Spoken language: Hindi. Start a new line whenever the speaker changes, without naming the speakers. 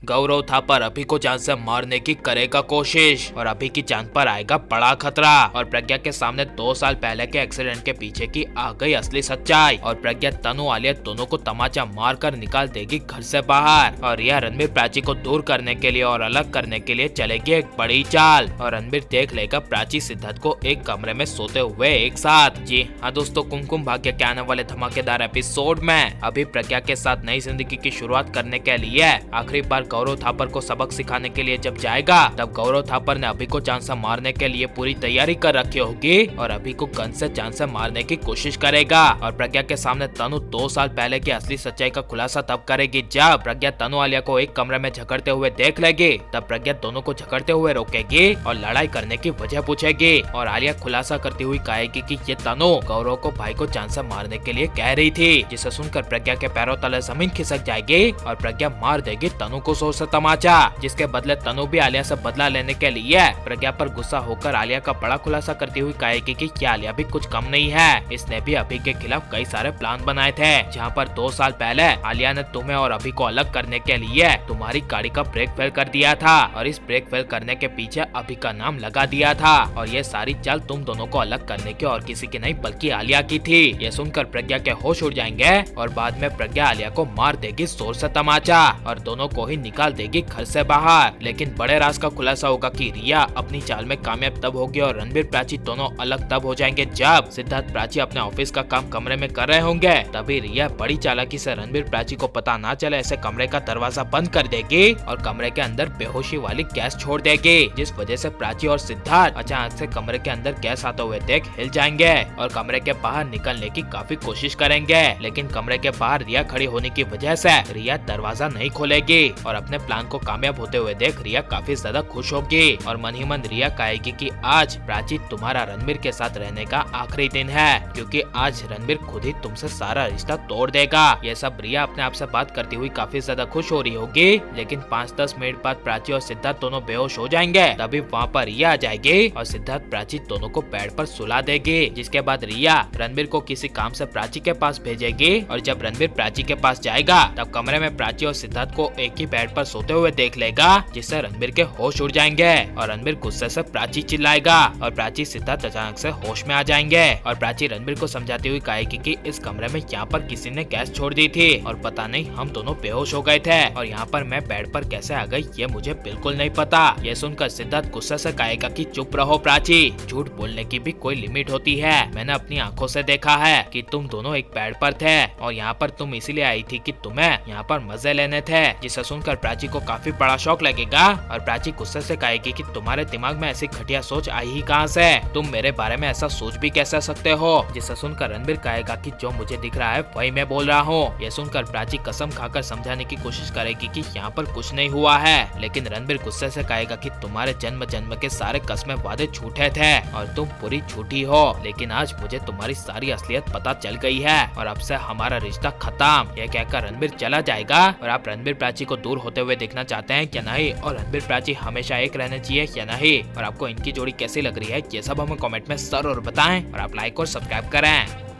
गौरव थापर अभी को जान से मारने की करेगा कोशिश और अभी की जान पर आएगा बड़ा खतरा। और प्रज्ञा के सामने 2 साल पहले के एक्सीडेंट के पीछे की आ गई असली सच्चाई। और प्रज्ञा तनु आलिया दोनों को तमाचा मार कर निकाल देगी घर से बाहर। और रिया रणबीर प्राची को दूर करने के लिए और अलग करने के लिए चलेगी एक बड़ी चाल। और रणबीर देख लेगा प्राची सिद्धार्थ को एक कमरे में सोते हुए एक साथ। जी हाँ दोस्तों, कुमकुम भाग्य के आने वाले धमाकेदार एपिसोड में अभी प्रज्ञा के साथ नई जिंदगी की शुरुआत करने के लिए आखिरी बार गौरव थापर को सबक सिखाने के लिए जब जाएगा, तब गौरव थापर ने अभी को जान से मारने के लिए पूरी तैयारी कर रखी होगी और अभी को गन से जान से मारने की कोशिश करेगा। और प्रज्ञा के सामने तनु 2 साल पहले की असली सच्चाई का खुलासा तब करेगी जब प्रज्ञा तनु आलिया को एक कमरे में झगड़ते हुए देख लेगी। तब प्रज्ञा दोनों को झगड़ते हुए रोकेगी और लड़ाई करने की वजह पूछेगी। और आलिया खुलासा करती हुई कहेगी कि ये तनु गौरव को भाई को जान से मारने के लिए कह रही थी, जिसे सुनकर प्रज्ञा के पैरों तले जमीन खिसक जाएगी और प्रज्ञा मार देगी तनु को जोर से तमाचा। जिसके बदले तनु भी आलिया से बदला लेने के लिए प्रज्ञा पर गुस्सा होकर आलिया का बड़ा खुलासा करती हुई कहेगी कि क्या आलिया भी कुछ कम नहीं है, इसने भी अभी के खिलाफ कई सारे प्लान बनाए थे, जहां पर 2 साल पहले आलिया ने तुम्हें और अभी को अलग करने के लिए तुम्हारी गाड़ी का ब्रेक फेल कर दिया था और इस ब्रेक फेल करने के पीछे अभी का नाम लगा दिया था। और ये सारी चाल तुम दोनों को अलग करने की और किसी की नहीं बल्कि आलिया की थी। ये सुनकर प्रज्ञा के होश उड़ जाएंगे और बाद में प्रज्ञा आलिया को मार देगी जोर से तमाचा और दोनों को ही निकाल देगी घर से बाहर। लेकिन बड़े राज का खुलासा होगा कि रिया अपनी चाल में कामयाब तब होगी और रणबीर प्राची दोनों अलग तब हो जाएंगे जब सिद्धार्थ प्राची अपने ऑफिस का काम कमरे में कर रहे होंगे। तभी रिया बड़ी चालाकी से रणबीर प्राची को पता ना चले ऐसे कमरे का दरवाजा बंद कर देगी और कमरे के अंदर बेहोशी वाली गैस छोड़ देगी, जिस वजह से प्राची और सिद्धार्थ अचानक से कमरे के अंदर गैस आते हुए देख हिल जाएंगे और कमरे के बाहर निकलने की काफी कोशिश करेंगे। लेकिन कमरे के बाहर रिया खड़ी होने की वजह से रिया दरवाजा नहीं खोलेगी और अपने प्लान को कामयाब होते हुए देख रिया काफी ज्यादा खुश होगी और मन ही मन रिया कहेगी कि आज प्राची तुम्हारा रणबीर के साथ रहने का आखिरी दिन है, क्योंकि आज रणबीर खुद ही तुमसे सारा रिश्ता तोड़ देगा। ये सब रिया अपने आप से बात करती हुई काफी ज्यादा खुश हो रही होगी। लेकिन 5-10 मिनट बाद प्राची और सिद्धार्थ दोनों बेहोश हो जाएंगे। तभी वहाँ पर रिया आ जाएगी और सिद्धार्थ प्राची दोनों को बेड पर सुला देगी। जिसके बाद रिया रणबीर को किसी काम से प्राची के पास भेजेगी और जब रणबीर प्राची के पास जाएगा तब कमरे में प्राची और सिद्धार्थ को एक ही बेड पर सोते हुए देख लेगा, जिससे रणबीर के होश उड़ जाएंगे और रणबीर गुस्से से प्राची चिल्लाएगा और प्राची सिद्धार्थ अचानक से होश में आ जाएंगे। और प्राची रणबीर को समझाती हुई कहेगी कि इस कमरे में यहाँ पर किसी ने गैस छोड़ दी थी और पता नहीं हम दोनों बेहोश हो गए थे और यहाँ पर मैं बेड पर कैसे आ गई ये मुझे बिल्कुल नहीं पता। ये सुनकर सिद्धार्थ गुस्से से कहेगा कि चुप रहो प्राची, झूठ बोलने की भी कोई लिमिट होती है। मैंने अपनी आंखों से देखा है कि तुम दोनों एक बेड पर थे और यहाँ पर तुम इसीलिए आई थी कि तुम्हें यहाँ पर मजे लेने थे। जिसे सुनकर प्राची को काफी बड़ा शौक लगेगा और प्राची गुस्से से कहेगी कि तुम्हारे दिमाग में ऐसी घटिया सोच आई ही कहाँ से, तुम मेरे बारे में ऐसा सोच भी कैसे सकते हो। जिसे सुनकर रणबीर कहेगा कि जो मुझे दिख रहा है वही मैं बोल रहा हूँ। ये सुनकर प्राची कसम खाकर समझाने की कोशिश करेगी कि यहाँ पर कुछ नहीं हुआ है। लेकिन रणबीर गुस्से से कहेगा कि तुम्हारे जन्म जन्म के सारे कसमें वादे झूठे थे और तुम पूरी झूठी हो। लेकिन आज मुझे तुम्हारी सारी असलियत पता चल गई है और अब से हमारा रिश्ता खत्म। यह कहकर रणबीर चला जाएगा। और आप रणबीर प्राची को दूर होते हुए देखना चाहते हैं क्या नहीं, और रणबीर प्राची हमेशा एक रहने चाहिए या नहीं, और आपको इनकी जोड़ी कैसी लग रही है ये सब हमें कमेंट में जरूर बताएं और आप लाइक और सब्सक्राइब करें।